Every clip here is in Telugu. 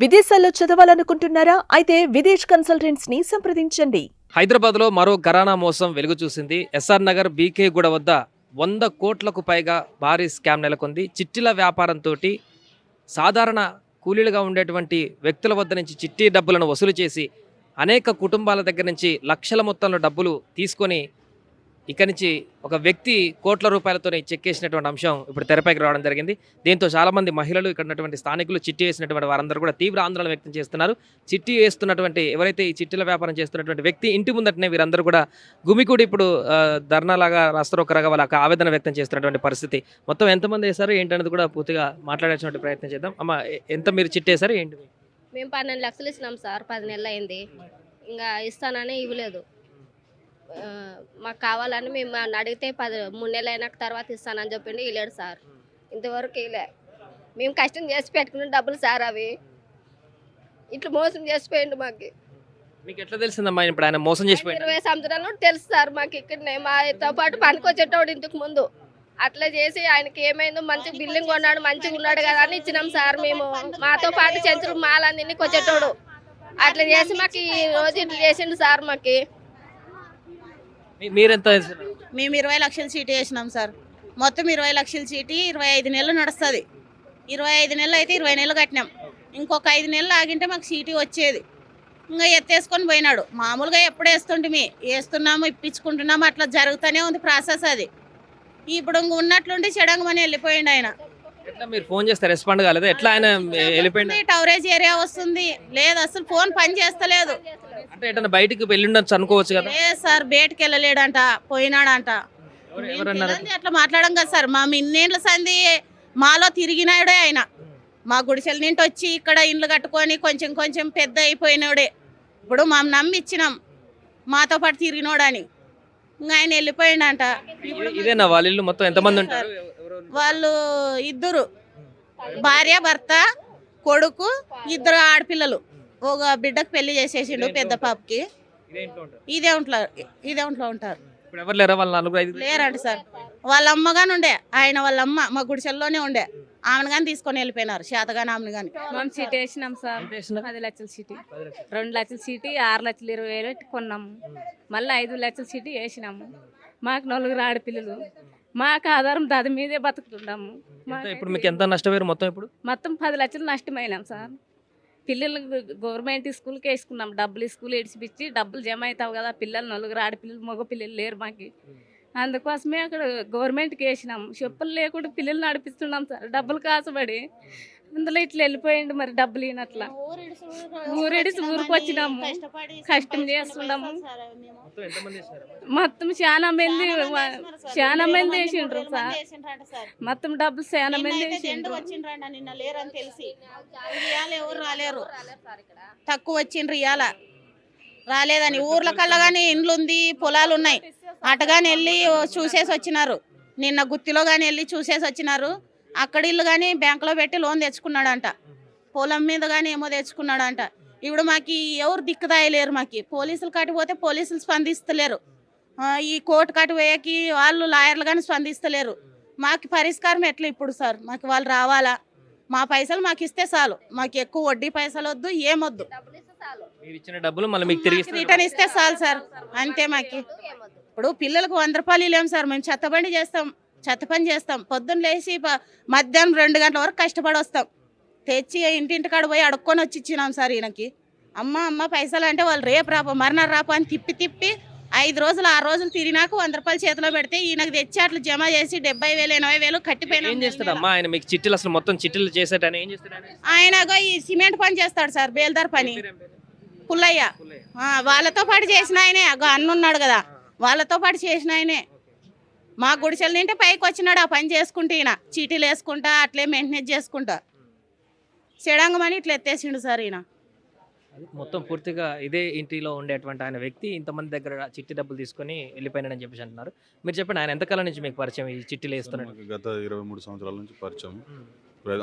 విదేశాల్లో చదవాలనుకుంటున్నారా? అయితే విదేశ్ కన్సల్టెంట్స్ ని సంప్రదించండి. హైదరాబాద్లో మరో ఘరానా మోసం వెలుగు చూసింది. ఎస్ఆర్ నగర్ బీకే గూడ వద్ద 100 కోట్లకు పైగా భారీ స్కామ్ నెలకొంది. చిట్టీల వ్యాపారంతో సాధారణ కూలీలుగా ఉండేటువంటి వ్యక్తుల వద్ద నుంచి చిట్టి డబ్బులను వసూలు చేసి అనేక కుటుంబాల దగ్గర నుంచి లక్షల మొత్తంలో డబ్బులు తీసుకొని ఇక్కడి నుంచి ఒక వ్యక్తి కోట్ల రూపాయలతో చెక్కేసినటువంటి అంశం ఇప్పుడు తెరపైకి రావడం జరిగింది. దీంతో చాలామంది మహిళలు ఇక్కడ ఉన్నటువంటి స్థానికులు చిట్టి వేసినటువంటి వారందరూ కూడా తీవ్ర ఆందోళన వ్యక్తం చేస్తున్నారు. చిట్టి వేస్తున్నటువంటి ఎవరైతే ఈ చిట్టీల వ్యాపారం చేస్తున్నటువంటి వ్యక్తి ఇంటి ముందటనే వీరందరూ కూడా గుమికూడి ఇప్పుడు ధర్నాలాగా రాస్తారోకరాగా వాళ్ళకి ఆవేదన వ్యక్తం చేస్తున్నటువంటి పరిస్థితి. మొత్తం ఎంతమంది వేశారు ఏంటనేది కూడా పూర్తిగా మాట్లాడాల్సిన ప్రయత్నం చేద్దాం. అమ్మ, ఎంత మీరు చిట్టి వేశారు ఏంటి? మేము 12 లక్షలు ఇచ్చినాం సార్. 10 నెలలు అయింది, ఇంకా ఇస్తానని ఇవ్వలేదు. మాకు కావాలని మేము అడిగితే 3 నెలలు అయినాక తర్వాత ఇస్తానని చెప్పిండి. ఇవ్వలేడు సార్, ఇంతవరకు ఇవ్వలే. మేము కష్టం చేసి పెట్టుకున్న డబ్బులు సార్, అవి ఇట్లా మోసం చేసిపోయిండు. మాకు మీకు ఎట్లా తెలిసిందమ్మా ఇప్పుడు ఆయన మోసం చేసిపోయింది? 20 సంవత్సరాల నుండి తెలుసు సార్ మాకు. ఇక్కడనే మాతో పాటు పనికొచ్చేటోడు ఇంతకు ముందు. అట్లా చేసి ఆయనకి ఏమైందో మంచి బిల్డింగ్ కొన్నాడు, మంచిగా ఉన్నాడు కదా అని ఇచ్చినాం సార్. మేము మాతో పాటు చెంచులు మాలన్నీ వచ్చేటోడు అట్లా చేసి మాకు ఈ రోజు ఇట్లా చేసిండు సార్. మాకు మీరెంత? మేము 20 లక్షల చీటీ వేసినాం సార్. మొత్తం 20 లక్షల చీటీ 25 నెలలు నడుస్తుంది. 25 నెలలు అయితే 20 నెలలు కట్టినాం. ఇంకొక 5 నెలలు ఆగింటే మాకు చీటీ వచ్చేది. ఇంకా ఎత్తేసుకొని పోయినాడు. మామూలుగా ఎప్పుడు వేస్తున్నాము, ఇప్పించుకుంటున్నాము, అట్లా జరుగుతూనే ఉంది ప్రాసెస్. అది ఇప్పుడు ఉన్నట్లుండి చెడంగమని వెళ్ళిపోయిండు ఆయన. ఎట్లా మీరు ఫోన్ చేస్తే రెస్పాండ్ కాలేదు? ఎట్లా ఆయన వెళ్ళిపోయింది? టవరేజ్ ఏరియా వస్తుంది, లేదు అసలు ఫోన్ పని చేస్తలేదు. అంటే ఎట్లా బయటికి వెళ్ళిండొచ్చు అనుకోవచ్చు కదా? లేదు సార్, బయటకు వెళ్ళలేడంట, పోయినాడంట. అట్లా మాట్లాడడం కదా సార్. మా ఇన్నేళ్ళ సంది మాలో తిరిగినాడే ఆయన. మా గుడిసెల నింటి వచ్చి ఇక్కడ ఇండ్లు కట్టుకొని కొంచెం కొంచెం పెద్ద అయిపోయినాడే. ఇప్పుడు మా నమ్మి ఇచ్చినాం, మాతో పాటు తిరిగినోడని. ఇంకా ఆయన వెళ్ళిపోయిండంట. ఇదేనా వాళ్ళ ఇల్లు? మొత్తం ఎంతమంది ఉంటారు? వాళ్ళు 2 భార్య భర్త కొడుకు, 2 ఆడపిల్లలు. ఒక బిడ్డకు పెళ్లి చేసేసిండు, పెద్ద పాపకి. ఇదే ఇంట్లో ఉంటారు. లేరండి సార్. వాళ్ళ అమ్మగాని ఉండే, ఆయన వాళ్ళ అమ్మ మా గుడిసెల్లోనే ఉండే. ఆమెను కానీ తీసుకొని వెళ్ళిపోయినారు, చేతగాని ఆమెను కానీ. మేము చీటీ వేసినాం సార్. 10 లక్షల చీటీ, 2 లక్షల చీటీ, 6,20,000 కొన్నాము. మళ్ళీ 5 లక్షల చీటీ వేసినాము. మాకు 4 ఆడపిల్లలు. మాకు ఆధారం దాని మీదే బతుకుతున్నాము. ఇప్పుడు మీకు ఎంత నష్టపోయారు మొత్తం? ఇప్పుడు మొత్తం 10 లక్షలు నష్టమైనాం సార్. పిల్లలు గవర్నమెంట్ స్కూల్కి వేసుకున్నాం. డబ్బులు స్కూల్ ఇడిచిపిచ్చి డబ్బులు జమ అవుతావు కదా. పిల్లలు 4 ఆడపిల్లలు, మగ పిల్లలు లేరు మాకు. అందుకోసమే అక్కడ గవర్నమెంట్కి వేసినాం. చెప్పులు లేకుండా పిల్లలు నడిపిస్తున్నాం సార్, డబ్బులు కాసబడి. అందులో ఇట్లా వెళ్ళిపోయింది మరి డబ్బులు ఈయనట్లా. ఊరిడిసి ఊరికి వచ్చినాము, కష్టం చేస్తున్నాము. మొత్తం చాలా మంది వేసిండ్రు సార్. మొత్తం డబ్బులు చాలా మంది వేసిండ్రు. ఎవరు రాలేరు, తక్కువ వచ్చిండ్రు. ఇవాళ రాలేదని ఊర్ల కల్లా కానీ ఇండ్లు ఉంది, పొలాలు ఉన్నాయి. అటగాని వెళ్ళి చూసేసి వచ్చినారు. నిన్న గుత్తిలో కానీ వెళ్ళి చూసేసి వచ్చినారు. అక్కడ ఇల్లు కానీ బ్యాంకులో పెట్టి లోన్ తెచ్చుకున్నాడంట. పొలం మీద కానీ ఏమో తెచ్చుకున్నాడంట. ఇప్పుడు మాకు ఎవరు దిక్కుదాయలేరు. మాకు పోలీసులు కట్టిపోతే పోలీసులు స్పందిస్తలేరు. ఈ కోర్టు కట్టిపోయేకి వాళ్ళు లాయర్లు కానీ స్పందిస్తలేరు. మాకు పరిష్కారం ఎట్లా ఇప్పుడు సార్? మాకు వాళ్ళు రావాలా? మా పైసలు మాకు ఇస్తే చాలు. మాకు ఎక్కువ వడ్డీ పైసలు వద్దు, ఏమొద్దు. రిటర్న్ ఇస్తే చాలు సార్, అంతే. మాకు ఇప్పుడు పిల్లలకు 100 రూపాయలు ఇవ్వలేము సార్. మేము చెత్త పని చేస్తాం. పొద్దున్న లేచి మధ్యాహ్నం 2 గంటల వరకు కష్టపడి వస్తాం. తెచ్చి ఇంటింటికాడ పోయి అడుక్కొని వచ్చి ఇచ్చినాం సార్ ఈయనకి. అమ్మ పైసలు అంటే వాళ్ళు రేపు రాపో మర్నాడు రాపో అని తిప్పి 5 రోజులు 6 రోజులు తిరిగినాక 100 రూపాయలు చేతిలో పెడితే ఈయనకు తెచ్చి అట్లా జమ చేసి 70,000 80,000 కట్టిపోయినా. ఆయన ఈ సిమెంట్ పని చేస్తాడు సార్, బేల్దార్ పని. పుల్లయ్య వాళ్ళతో పాటు చేసిన ఆయనే. అన్నున్నాడు కదా, వాళ్ళతో పాటు చేసిన ఆయనే. మా గుడిసెల నింటే పైకి వచ్చినాడు ఆ పని చేసుకుంటే. ఈయన చీటీలు వేసుకుంటా అట్లే మెయింటెనెన్స్ చేసుకుంటా చెడంగమని ఇట్లా ఎత్తేసిండు సార్ ఈయన. మొత్తం పూర్తిగా ఇదే ఇంటిలో ఉండేటువంటి ఆయన వ్యక్తి ఇంతమంది దగ్గర చిట్టి డబ్బులు తీసుకొని వెళ్ళిపోయినాడని చెప్పేసి అంటున్నారు. మీరు చెప్పండి, ఆయన ఎంతకాలం నుంచి మీకు పరిచయం ఈ చిట్టీలు వేస్తున్నాడు? గత 23 సంవత్సరాల నుంచి పరిచయం.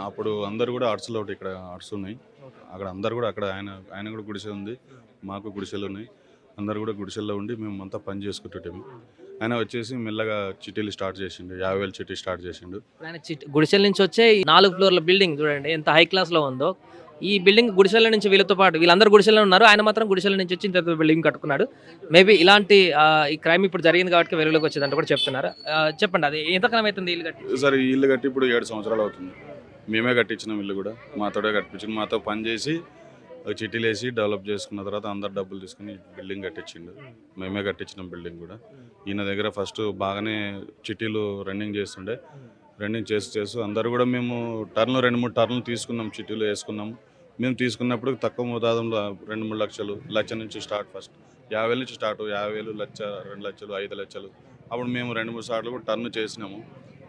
అప్పుడు అందరు కూడా ఆర్ట్స్లో ఒకటి, ఇక్కడ ఆర్ట్స్ ఉన్నాయి, అక్కడ అందరు కూడా అక్కడ ఆయన కూడా గుడిసె ఉంది, మాకు గుడిసెలు ఉన్నాయి. అందరు కూడా గుడిసెల్లో ఉండి మేము అంతా పని చేసుకుంటుంటాము. ఆయన వచ్చేసి మెల్లగా చిట్టీలు స్టార్ట్ చేసిండు. 50,000 చిట్టి స్టార్ట్ చేసిండు. ఆయన గుడిసెల నుంచి వచ్చే 4 ఫ్లోర్ల బిల్డింగ్ చూడండి ఎంత హై క్లాస్లో ఉందో. ఈ బిల్డింగ్ గుడిసెల నుంచి వీళ్ళతో పాటు వీళ్ళందరూ గుడిసెల్లో ఉన్నారు, ఆయన మాత్రం గుడిసెల నుంచి వచ్చి ఇంత బిల్డింగ్ కట్టుకున్నాడు. మేబీ ఇలాంటి ఈ క్రైమ్ ఇప్పుడు జరిగింది కాబట్టి వెలుగులోకి వచ్చిందంటే కూడా చెప్తున్నారు. చెప్పండి, అది ఎంతకాలం అవుతుంది ఇల్లు కట్టి? సార్ ఈ ఇల్లు కట్టి ఇప్పుడు 7 సంవత్సరాలు అవుతుంది. మేమే కట్టించినాం ఇల్లు కూడా, మాతోడే కట్టించిండు. మాతో పని చేసి చిట్టీలు వేసి డెవలప్ చేసుకున్న తర్వాత అందరు డబ్బులు తీసుకుని బిల్డింగ్ కట్టించిండు. మేమే కట్టించినాం బిల్డింగ్ కూడా. ఈయన దగ్గర ఫస్ట్ బాగానే చిట్టీలు రన్నింగ్ చేస్తుండే. రన్నింగ్ చేస్తూ అందరు కూడా మేము 2-3 టర్న్లు తీసుకున్నాం, చిట్టీలు వేసుకున్నాము. మేము తీసుకున్నప్పుడు తక్కువ మోతాదంలో 2-3 లక్షలు, లక్ష నుంచి స్టార్ట్. ఫస్ట్ 50,000 నుంచి స్టార్ట్, 50,000, లక్ష, 2 లక్షలు, 5 లక్షలు. అప్పుడు మేము 2-3 సార్లు కూడా టర్న్ చేసినాము.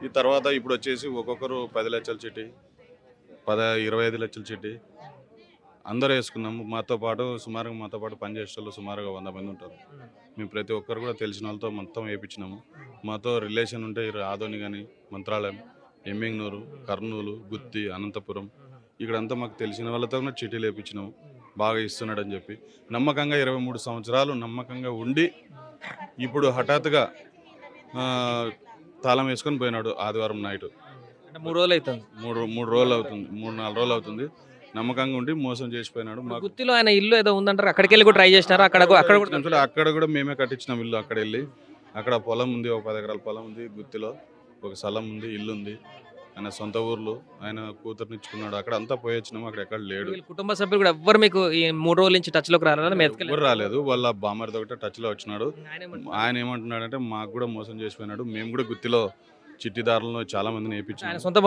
ఈ తర్వాత ఇప్పుడు వచ్చేసి ఒక్కొక్కరు 10 లక్షల చిట్టి, 25 లక్షల చిట్టి అందరూ వేసుకున్నాము. మాతో పాటు పనిచేసే వాళ్ళు సుమారుగా 100 మంది ఉంటారు. మేము ప్రతి ఒక్కరు కూడా తెలిసిన వాళ్ళతో మొత్తం వేయించినాము. మాతో రిలేషన్ ఉంటే ఆదోని కానీ, మంత్రాలయం, ఎమ్మింగ్నూరు, కర్నూలు, గుత్తి, అనంతపురం ఇక్కడంతా మాకు తెలిసిన వాళ్ళతో కూడా చిట్టీలు వేయించినాము. బాగా ఇస్తున్నాడు అని చెప్పి నమ్మకంగా 23 సంవత్సరాలు నమ్మకంగా ఉండి ఇప్పుడు హఠాత్తుగా తాళం వేసుకొని పోయినాడు ఆదివారం నైట్. అంటే 3 రోజులు అవుతుంది, 3 రోజులు అవుతుంది, 3-4 రోజులు అవుతుంది. నమ్మకంగా ఉండి మోసం చేసిపోయినాడు. మాకు గుత్తిలో ఆయన ఇల్లు ఏదో ఉందంటారు, అక్కడికి వెళ్ళి కూడా ట్రై చేసినారు. అక్కడ కూడా మేమే కట్టించినాం ఇల్లు. అక్కడ వెళ్ళి అక్కడ పొలం ఉంది, ఒక 10 ఎకరాల పొలం ఉంది గుత్తిలో, ఒక స్థలం ఉంది, ఇల్లు ఉంది. ఆయన సొంత ఊర్లో ఆయన కూతురునిచ్చుకున్నాడు. అక్కడ అంతా పోయి వచ్చినాము, అక్కడ ఎక్కడ లేడు. కుటుంబ సభ్యులు కూడా ఎవ్వరు మీకు ఈ 3 రోజుల నుంచి టచ్ లోకి ఎవరు రాలేదు. వాళ్ళ బామ్మరితో ఒకటే టచ్ లో వచ్చినాడు. ఆయన ఏమంటున్నాడంటే మాకు కూడా మోసం చేసిపోయినాడు, మేము కూడా గుత్తిలో చిట్టిదారులను చాలా మందిని వేయించాడు. సొంత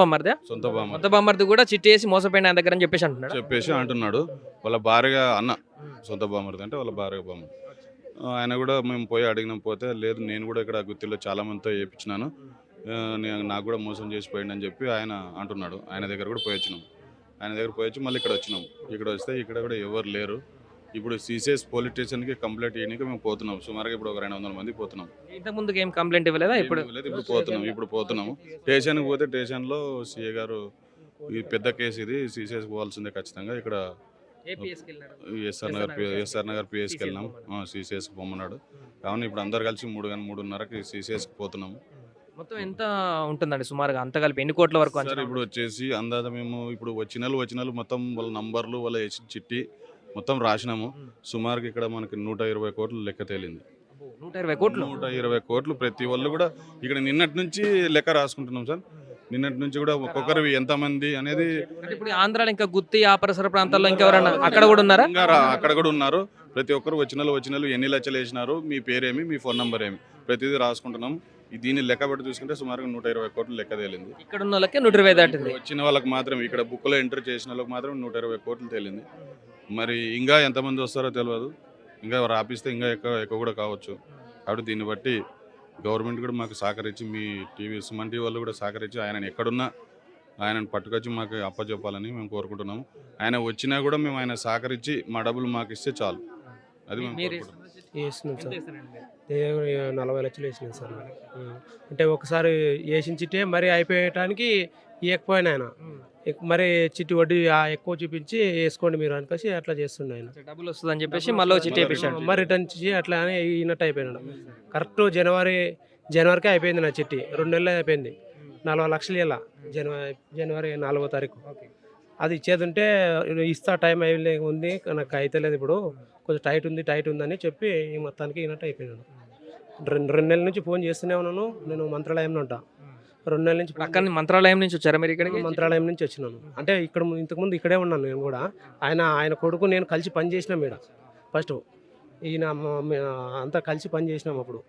సొంత బామ్మర్ది కూడా చిట్టి వేసి మోసపోయిన ఆయన దగ్గర అని చెప్పేసి అంటున్నాడు. వాళ్ళ భార్యగా అన్న, సొంత బామ్మరిది అంటే వాళ్ళ భార్యగా బామ్మ. ఆయన కూడా మేము పోయి అడిగినాం, పోతే లేదు నేను కూడా ఇక్కడ గుత్తిలో చాలా మందితో వేయించినాను, నాకు కూడా మోసం చేసిపోయింది అని చెప్పి ఆయన అంటున్నాడు. ఆయన దగ్గర కూడా పోయి వచ్చినాం. ఆయన దగ్గర పోయి వచ్చి మళ్ళీ ఇక్కడ వచ్చినాం. ఇక్కడ వస్తే ఇక్కడ కూడా ఎవరు లేరు. ఇప్పుడు సీసీఎస్ పోలీస్ స్టేషన్కి కంప్లైంట్ చేయడానికి మేము పోతున్నాం. సుమారుగా ఇప్పుడు ఒక 200 మంది పోతున్నాం. ఇంతకు ముందుకు ఏం కంప్లైంట్ ఇవ్వలేదా? ఇప్పుడు పోతున్నాము. స్టేషన్కి పోతే స్టేషన్లో సీఏ గారు ఈ పెద్ద కేసు ఇది సీసీఎస్ పోవాల్సిందే ఖచ్చితంగా, ఇక్కడ ఎస్ఆర్ నగర్ పిఎస్కి వెళ్ళినాం, సీసీఎస్కి పోమన్నాడు. కావున ఇప్పుడు అందరు కలిసి 3-3:30కి సీసీఎస్కి పోతున్నాము. మొత్తం ఎంత ఉంటుందండి సుమారుగా అంత కలిపి ఎన్ని కోట్ల వరకు? ఇప్పుడు వచ్చేసి అందాజ మేము ఇప్పుడు వచ్చిన మొత్తం వాళ్ళ నంబర్లు, వాళ్ళ చిట్టి మొత్తం రాసినాము. సుమారుగా ఇక్కడ మనకి 120 కోట్లు లెక్క తేలింది. 120 కోట్లు ప్రతి వాళ్ళు కూడా ఇక్కడ నిన్నటి నుంచి లెక్క రాసుకుంటున్నాం సార్. నిన్నటి నుంచి కూడా ఒక్కొక్కరు ఎంతమంది అనేది. ఇప్పుడు ఆంధ్రాలో ఇంకా గుత్తి ఆ పరిసర ప్రాంతాల్లో ఇంకెవరన్నా అక్కడ కూడా ఉన్నారా? అక్కడ కూడా ఉన్నారు. ప్రతి ఒక్కరు వచ్చిన ఎన్ని లక్షలు వేసినారు, మీ పేరేమి, మీ ఫోన్ నెంబర్ ఏమి, ప్రతిదీ రాసుకుంటున్నాం. దీన్ని లెక్క పెట్టి చూసుకుంటే సుమారుగా 120 కోట్లు లెక్క తేలింది. ఇక్కడ ఉన్న వాళ్ళకి 120 దాటింది. వచ్చిన వాళ్ళకి మాత్రం ఇక్కడ బుక్లో ఎంటర్ చేసిన వాళ్ళకి మాత్రం 120 కోట్లు తేలింది. మరి ఇంకా ఎంతమంది వస్తారో తెలియదు. ఇంకా రాపిస్తే ఇంకా ఎక్కువ కూడా కావచ్చు. కాబట్టి దీన్ని బట్టి గవర్నమెంట్ కూడా మాకు సహకరించి, మీ సుమన్ టీవీ వాళ్ళు కూడా సహకరించి ఆయనను ఎక్కడున్నా ఆయనను పట్టుకొచ్చి మాకు అప్పచెప్పాలని మేము కోరుకుంటున్నాము. ఆయన వచ్చినా కూడా మేము ఆయన సహకరించి మా డబ్బులు మాకు ఇస్తే చాలు. అది వేసినాం సార్. 40 లక్షలు వేసినాం సార్. అంటే ఒకసారి వేసిన చిట్టే మరి అయిపోయటానికి ఇవ్వకపోయినా ఆయన మరి చిట్టి వడ్డీ ఎక్కువ చూపించి వేసుకోండి మీరు అనుకోసి అట్లా చేస్తుండే ఆయన. డబ్బులు వస్తుందని చెప్పేసి మళ్ళీ చిట్టి మరి రిటర్న్ ఇచ్చి అట్లా అని ఈనట్టు అయిపోయినాడు. కరెక్ట్ జనవరికి అయిపోయింది నా చిట్టి. 2 నెలలు అయిపోయింది. 40 లక్షలు ఇలా జనవరి 4వ తారీఖు. అది ఇచ్చేది ఉంటే ఇస్తా, టైం ఉంది నాకు అయితే లేదు, ఇప్పుడు కొంచెం టైట్ ఉందని చెప్పి ఈ మొత్తానికి ఈనట్టు అయిపోయినాడు. 2 నెలల నుంచి ఫోన్ చేస్తూనే ఉన్నాను. నేను మంత్రాలయంలో ఉంటా. 2 నెలల నుంచి. అక్కడ మంత్రాలయం నుంచి వచ్చారా మీరు ఇక్కడికి? మంత్రాలయం నుంచి వచ్చినాను. అంటే ఇక్కడ ఇంతకుముందు ఇక్కడే ఉన్నాను నేను కూడా. ఆయన కొడుకు నేను కలిసి పని చేసినాం ఇక్కడ. ఫస్ట్ ఈయన అంతా కలిసి పని చేసినాం. అప్పుడు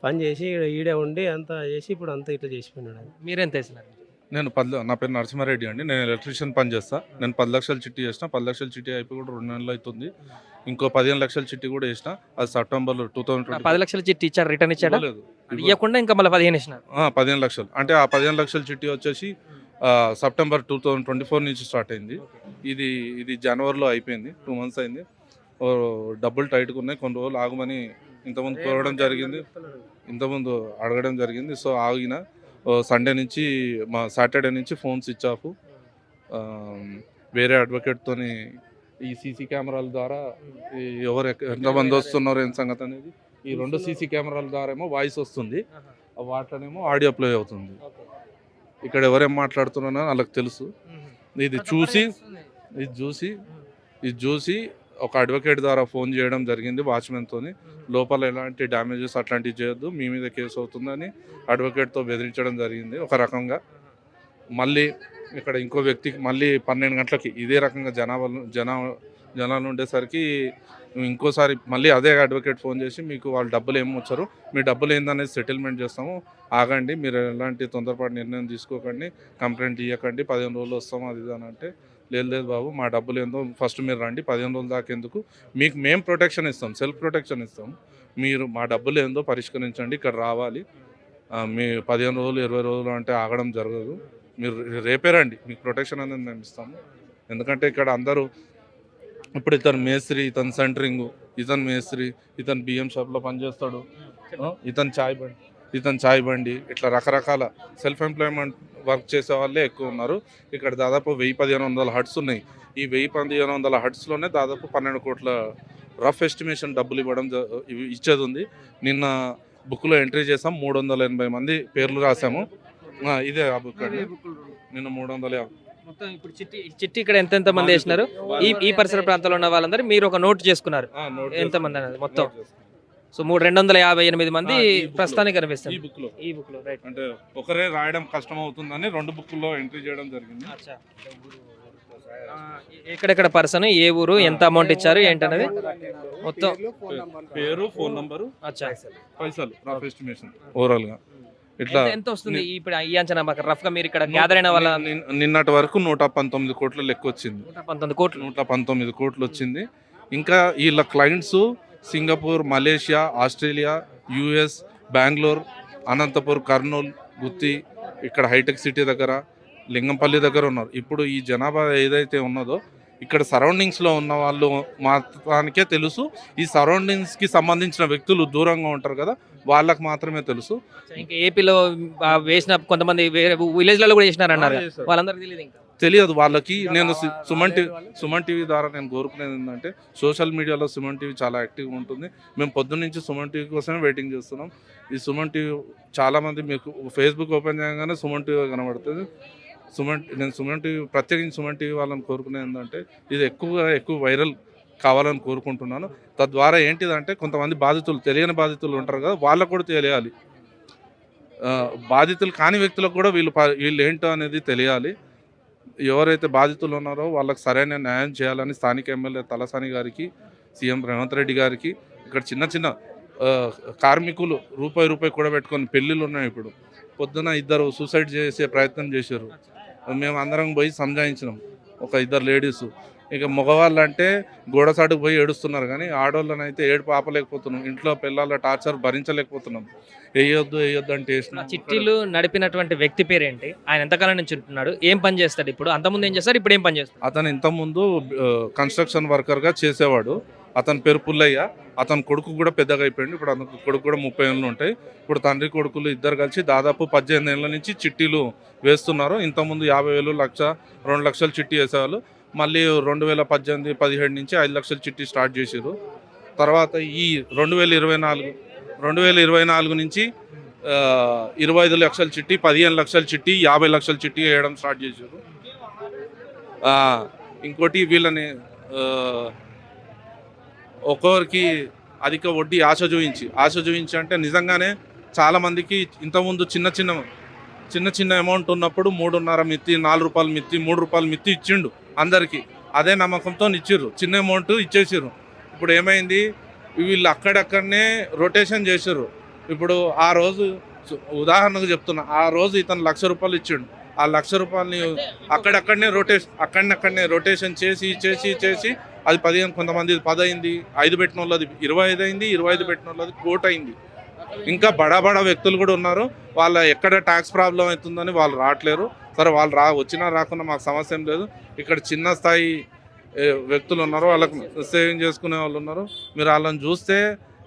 పని చేసి ఈడే ఉండి అంతా చేసి ఇప్పుడు అంతా ఇట్లా చేసిపోయినాడు. మీరెంత వేసినారు? నా పేరు నరసింహారెడ్డి అండి. నేను ఎలక్ట్రీషియన్ పని చేస్తాను. నేను 10 లక్షల చిట్టి చేసిన. 10 లక్షల చిట్టి అయిపోయి కూడా 2 నెలలు అవుతుంది. ఇంకో 15 లక్షల చిట్టి కూడా వేసిన. అది సెప్టెంబర్లో 2020. 10 లక్షల చిట్టి ఇచ్చారు, రిటర్న్ ఇచ్చాడా? ఇవ్వకుండా ఇంకా మళ్ళీ 15 ఇచ్చినారు. 15 లక్షలు అంటే ఆ 15 లక్షల చిట్టి వచ్చేసి సెప్టెంబర్ 2024 నుంచి స్టార్ట్ అయింది. ఇది జనవరిలో అయిపోయింది. 2 మంత్స్ అయింది. డబ్బులు టైట్గా ఉన్నాయి. కొన్ని రోజులు ఆగమని ఇంతకుముందు అడగడం జరిగింది. సో ఆగిన సండే నుంచి సాటర్డే నుంచి ఫోన్ స్విచ్ ఆఫ్. వేరే అడ్వకేట్తోని ఈ సీసీ కెమెరాల ద్వారా ఎవరు ఎంతమంది వస్తున్నారు ఏం సంగతి అనేది ఈ 2 సీసీ కెమెరాల ద్వారా ఏమో వాయిస్ వస్తుంది, వాటిలోనేమో ఆడియో ప్లే అవుతుంది. ఇక్కడ ఎవరేం మాట్లాడుతున్నారో వాళ్ళకి తెలుసు. ఇది చూసి ఇది చూసి ఒక అడ్వకేట్ ద్వారా ఫోన్ చేయడం జరిగింది వాచ్మెన్తోని. లోపల ఎలాంటి డ్యామేజెస్ అట్లాంటివి చేయొద్దు, మీ మీద కేసు అవుతుందని అడ్వకేట్తో బెదిరించడం జరిగింది ఒక రకంగా. మళ్ళీ ఇక్కడ ఇంకో వ్యక్తికి మళ్ళీ 12 గంటలకి ఇదే రకంగా జనాలు ఉండేసరికి ఇంకోసారి మళ్ళీ అదే అడ్వకేట్ ఫోన్ చేసి మీకు వాళ్ళు డబ్బులు ఏమి వచ్చారు, మీ డబ్బులు ఏందనేది సెటిల్మెంట్ చేస్తాము, ఆగండి, మీరు ఎలాంటి తొందరపాటు నిర్ణయం తీసుకోకండి, కంప్లైంట్ ఇవ్వకండి, 15 రోజులు వస్తాము అది ఇది అని అంటే, లేదు బాబు మా డబ్బులు ఏందో ఫస్ట్ మీరు రండి, 15 రోజుల దాకా ఎందుకు, మీకు మేము ప్రొటెక్షన్ ఇస్తాం, సెల్ఫ్ ప్రొటెక్షన్ ఇస్తాం, మీరు మా డబ్బులు ఏందో పరిష్కరించండి, ఇక్కడ రావాలి, మీ 15 రోజులు 20 రోజులు అంటే ఆగడం జరగదు, మీరు రేపే రండి, మీకు ప్రొటెక్షన్ అనేది మేము ఇస్తాము. ఎందుకంటే ఇక్కడ అందరూ ఇప్పుడు ఇతను మేస్త్రి, ఇతను సెంటరింగ్, ఇతను మేస్త్రి, ఇతను బియ్యం షాప్లో పనిచేస్తాడు, ఇతను చాయ్ బండి, ఇట్లా రకరకాల సెల్ఫ్ ఎంప్లాయ్మెంట్ వర్క్ చేసే వాళ్ళే ఎక్కువ ఉన్నారు. ఇక్కడ దాదాపు 1000-1500 హట్స్ ఉన్నాయి. ఈ 1000-1500 హట్స్లోనే దాదాపు 12 కోట్ల రఫ్ ఎస్టిమేషన్ డబ్బులు ఇచ్చేది ఉంది. నిన్న బుక్లో ఎంట్రీ చేసాం, 380 మంది పేర్లు రాసాము. ఇదే ఆ బుక్ అండి, నిన్న 350. మొత్తం ఇప్పుడు చిట్టి ఇక్కడ ఎంత మంది వేసినారు, ఈ పరిసర ప్రాంతాల్లో ఉన్న వాళ్ళందరూ మీరు ఒక నోట్ చేసుకున్నారు ఎంతమంది అనేది మొత్తం. సో 258 మంది ప్రస్తుతానికి కనిపిస్తారు ఈ బుక్ లో. రైట్, అంటే ఒకరే రాయడం కష్టం అవుతుందని 2 బుక్లో ఎంట్రీ చేయడం జరిగింది. ఎక్కడెక్కడ పర్సన్, ఏ ఊరు, ఎంత అమౌంట్ ఇచ్చారు ఏంటనేది మొత్తం, పేరు, ఫోన్ నంబరు, పైసలు, రఫ్ ఎస్టిమేషన్ ఓవరాల్ గా ఇట్లా ఎంత వస్తుంది ఇప్పుడు ఈ అంచనా రఫ్ గా మీరు ఇక్కడ గ్యాదర్ అయిన వాళ్ళ? నిన్నటి వరకు 119 కోట్ల లెక్క వచ్చింది. 119 కోట్లు వచ్చింది. ఇంకా వీళ్ళ clients Singapore, Malaysia, Australia, US, Bengaluru, Anantapur, Kurnool, Gooty, ఇక్కడ హైటెక్ సిటీ దగ్గర, లింగంపల్లి దగ్గర ఉన్నారు. ఇప్పుడు ఈ జనాభా ఏదైతే ఉన్నదో ఇక్కడ సరౌండింగ్స్లో ఉన్న వాళ్ళు మాత్రానికే తెలుసు. ఈ సరౌండింగ్స్కి సంబంధించిన వ్యక్తులు దూరంగా ఉంటారు కదా, వాళ్ళకి మాత్రమే తెలుసు. ఇంకా ఏపీలో వేసిన కొంతమంది విలేజ్లలో కూడా చేసినారన్నారు, వాళ్ళందరికీ తెలియదు ఇంకా తెలియదు వాళ్ళకి. నేను సుమన్ టీవీ ద్వారా నేను కోరుకునేది ఏంటంటే, సోషల్ మీడియాలో సుమన్ టీవీ చాలా యాక్టివ్గా ఉంటుంది. మేము పొద్దున్న నుంచి సుమన్ టీవీ కోసమే వెయిటింగ్ చేస్తున్నాం. ఈ సుమన్ టీవీ చాలామంది మీకు ఫేస్బుక్ ఓపెన్ చేయగానే సుమన్ టీవీ కనబడుతుంది. నేను సుమన్ టీవీ, ప్రత్యేకించి సుమన్ టీవీ వాళ్ళని కోరుకునేది ఏంటంటే, ఇది ఎక్కువ వైరల్ కావాలని కోరుకుంటున్నాను. తద్వారా ఏంటిదంటే, కొంతమంది తెలియని బాధితులు ఉంటారు కదా, వాళ్ళకు కూడా తెలియాలి. బాధితులు కాని వ్యక్తులకు కూడా వీళ్ళు ఏంటో అనేది తెలియాలి. ఎవరైతే బాధితులు ఉన్నారో వాళ్ళకి సరైన న్యాయం చేయాలని స్థానిక ఎమ్మెల్యే తలసాని గారికి, సీఎం రేవంత్ రెడ్డి గారికి, ఇక్కడ చిన్న కార్మికులు రూపాయి కూడా పెట్టుకొని పెళ్ళిళ్ళు ఉన్నాయి. ఇప్పుడు పొద్దున 2 సూసైడ్ చేసే ప్రయత్నం చేశారు. మేము అందరం పోయి సంజాయించినాం, ఒక 2 లేడీస్. ఇక మగవాళ్ళు అంటే గోడసాటుకు పోయి ఏడుస్తున్నారు, కానీ ఆడవాళ్ళని అయితే ఏడుపు ఆపలేకపోతున్నాం. ఇంట్లో పిల్లల టార్చర్ భరించలేకపోతున్నాం. వేయొద్దు అంటే చిట్టీలు నడిపినటువంటి వ్యక్తి పేరేంటి, ఆయన ఎంతకాలం నుంచి ఉంటున్నాడు, ఏం పని చేస్తాడు, ఇప్పుడు అంతకుముందు ఏం చేస్తాడు, ఇప్పుడు ఏం పని చేస్తాడు? అతను ఇంతకుముందు కన్స్ట్రక్షన్ వర్కర్గా చేసేవాడు. అతని పేరు పుల్లయ్య. అతని కొడుకు కూడా పెద్దగా అయిపోయింది. ఇప్పుడు అతని కొడుకు కూడా 30 ఏళ్ళు ఉంటాయి. ఇప్పుడు తండ్రి కొడుకులు ఇద్దరు కలిసి దాదాపు 18 ఏళ్ళ నుంచి చిట్టీలు వేస్తున్నారు. ఇంతకుముందు 50,000, 1,00,000, 2 లక్షలు చిట్టి వేసేవాళ్ళు. మళ్ళీ 2018-17 నుంచి 5 లక్షల చిట్టి స్టార్ట్ చేసారు. తర్వాత ఈ 2024 నుంచి 25 లక్షల చిట్టి, 15 లక్షల చిట్టి, 50 లక్షల చిట్టి వేయడం స్టార్ట్ చేశారు. ఇంకోటి వీళ్ళని ఒక్కొక్కరికి అధిక వడ్డీ ఆశ చూపించి అంటే నిజంగానే చాలామందికి ఇంతకుముందు చిన్న అమౌంట్ ఉన్నప్పుడు 3.5 మిత్తి, 4 రూపాయలు మిత్తి, 3 రూపాయలు మిత్తి ఇచ్చిండు అందరికీ. అదే నమ్మకంతో ఇచ్చిర్రు, చిన్న అమౌంట్ ఇచ్చేసారు. ఇప్పుడు ఏమైంది, వీళ్ళు అక్కడక్కడనే రొటేషన్ చేసారు. ఇప్పుడు ఆ రోజు ఉదాహరణకు చెప్తున్నా, ఆ రోజు ఇతను 1,00,000 రూపాయలు ఇచ్చిండు. ఆ 1,00,000 రూపాయలని అక్కడనే రొటేషన్ చేసి అది 15, కొంతమంది 10 అయింది, 5 పెట్టిన వాళ్ళది 25 అయింది, 25 పెట్టిన వాళ్ళది 1 కోటి అయింది. ఇంకా బడా వ్యక్తులు కూడా ఉన్నారు. వాళ్ళ ఎక్కడ ట్యాక్స్ ప్రాబ్లం అవుతుందని వాళ్ళు రావట్లేరు. సరే వాళ్ళు వచ్చినా రాకున్నా మాకు సమస్య ఏం లేదు. ఇక్కడ చిన్న స్థాయి వ్యక్తులు ఉన్నారు, వాళ్ళకి సేవింగ్ చేసుకునే వాళ్ళు ఉన్నారు. మీరు వాళ్ళని చూస్తే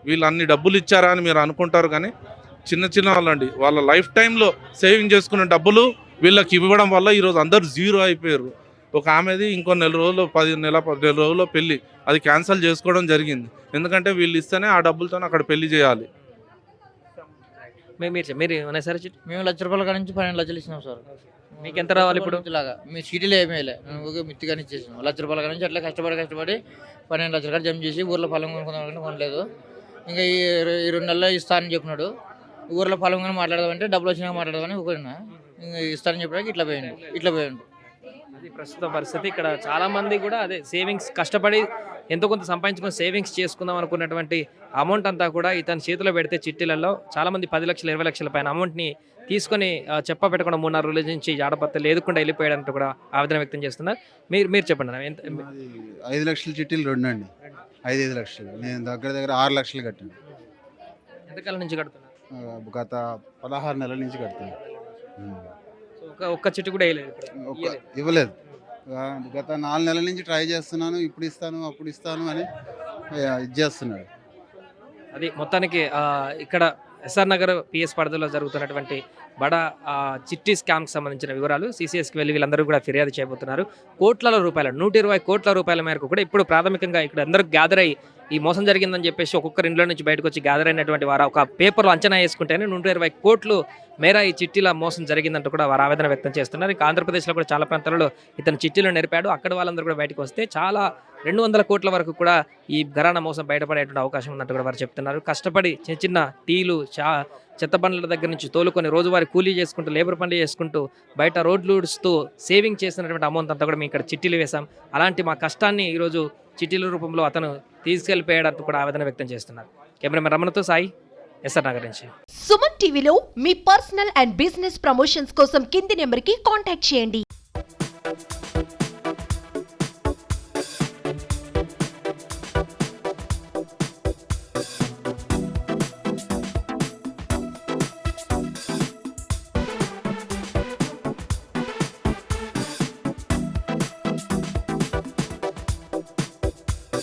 వీళ్ళు అన్ని డబ్బులు ఇచ్చారా అని మీరు అనుకుంటారు, కానీ చిన్న వాళ్ళండి. వాళ్ళ లైఫ్ టైంలో సేవింగ్ చేసుకునే డబ్బులు వీళ్ళకి ఇవ్వడం వల్ల ఈరోజు అందరూ జీరో అయిపోయారు. ఒక ఆమెది ఇంకో 10 రోజుల్లో పెళ్ళి, అది క్యాన్సిల్ చేసుకోవడం జరిగింది. ఎందుకంటే వీళ్ళు ఇస్తేనే ఆ డబ్బులతో అక్కడ పెళ్లి చేయాలి. మీరు సరే మేము 1,00,000 రూపాయల కాడ నుంచి 12 లక్షలు ఇచ్చినాం సార్. మీకు ఎంత రావాలి ఇప్పుడు? లాగా మీ సిటీలో ఏమీ వేయలే, నేను ఊరికే మిత్తిగానే ఇచ్చేసాను. ₹1,00,000 నుంచి అట్లా కష్టపడి 12 లక్షల కాడ జమ చేసి ఊర్లో పొలం కొనుక్కుందాం కొనలేదు. ఇంకా ఈ 2 నెలల్లో ఇస్తానని చెప్పినాడు. ఊర్లో పొలం కానీ మాట్లాడదామంటే డబ్బులు వచ్చినాక మాట్లాడదామని ఊరినా ఇంకా ఇస్తానని చెప్పడానికి ఇట్లా పోయిండు. అది ప్రస్తుత పరిస్థితి. ఇక్కడ చాలా మంది కూడా అదే సేవింగ్స్ కష్టపడి ఎంతో కొంత సంపాదించుకొని సేవింగ్స్ చేసుకుందాం అనుకున్నటువంటి అమౌంట్ అంతా కూడా ఇతని చేతిలో పెడితే చిట్టీలలో చాలా మంది 10 లక్షలు 20 లక్షల పైన అమౌంట్ని తీసుకొని చెప్ప పెట్టకుండా 3-4 రోజుల నుంచి జాడపత్తలు లేకుండా వెళ్ళిపోయాడంటూ కూడా ఆవేదన వ్యక్తం చేస్తున్నారు. మీరు చెప్పండి అన్న, ఎంత 5 లక్షల చిట్టీలు 2 అండి. 5 లక్షలు నేను దగ్గర 6 లక్షలు కట్టాను. ఎంతకాలం నుంచి కడుతున్నారు? గత 16 నెలల నుంచి కడుతున్నాను. సో ఒక్క చిట్టు కూడా వేయలేదు ఇవ్వలేదు. గత 4 నెలల నుంచి ట్రై చేస్తున్నాను, ఇప్పుడు ఇస్తాను అప్పుడు ఇస్తాను అని ఇది చేస్తున్నాడు. అది మొత్తానికి ఇక్కడ ఎస్ఆర్ నగర్ పిఎస్ పరిధిలో జరుగుతున్నటువంటి బడా చిట్టి స్కామ్కి సంబంధించిన వివరాలు సిసిఎస్కి వెళ్ళి వీళ్ళందరూ కూడా ఫిర్యాదు చేయబోతున్నారు. కోట్ల రూపాయల 120 కోట్ల రూపాయల మేరకు కూడా ఇప్పుడు ప్రాథమికంగా ఇక్కడ అందరూ గ్యాదర్ అయ్యి ఈ మోసం జరిగిందని చెప్పేసి ఒక్కొక్కరి ఇంట్లో నుంచి బయటకు వచ్చి గ్యాదర్ అయినటువంటి వారు ఒక పేపర్లో అంచనా వేసుకుంటేనే 120 కోట్లు మేర ఈ చిట్టీల మోసం జరిగిందంటూ కూడా వారు ఆవేదన వ్యక్తం చేస్తున్నారు. ఇంకా ఆంధ్రప్రదేశ్లో కూడా చాలా ప్రాంతాలలో ఇతను చిట్టీలు నేర్పాడు. అక్కడ వాళ్ళందరూ కూడా బయటకు వస్తే చాలా 200 కోట్ల వరకు కూడా ఈ ఘరానా మోసం బయటపడేటువంటి అవకాశం ఉన్నట్టు కూడా వారు చెప్తున్నారు. కష్టపడి చిన్న చిన్న టీలు చెత్త బండ్ల దగ్గర నుంచి తోలుకొని రోజువారీ కూలీ చేసుకుంటూ లేబర్ పనులు చేసుకుంటూ బయట రోడ్లు ఊడుస్తూ సేవింగ్ చేసినటువంటి అమౌంట్ అంతా కూడా మేము ఇక్కడ చిట్టీలు వేశాం. అలాంటి మా కష్టాన్ని ఈరోజు చిట్టీల రూపంలో అతను తీసుకెళ్లిపోయాడంటూ కూడా ఆవేదన వ్యక్తం చేస్తున్నారు. కెమెరామెన్ రమణతో సాయి, ఎస్ఆర్ నగర్ నుంచి. సుమన్ టీవీలో మీ పర్సనల్ అండ్ బిజినెస్ ప్రమోషన్స్ కోసం కింది నెంబర్కి కాంటాక్ట్ చేయండి.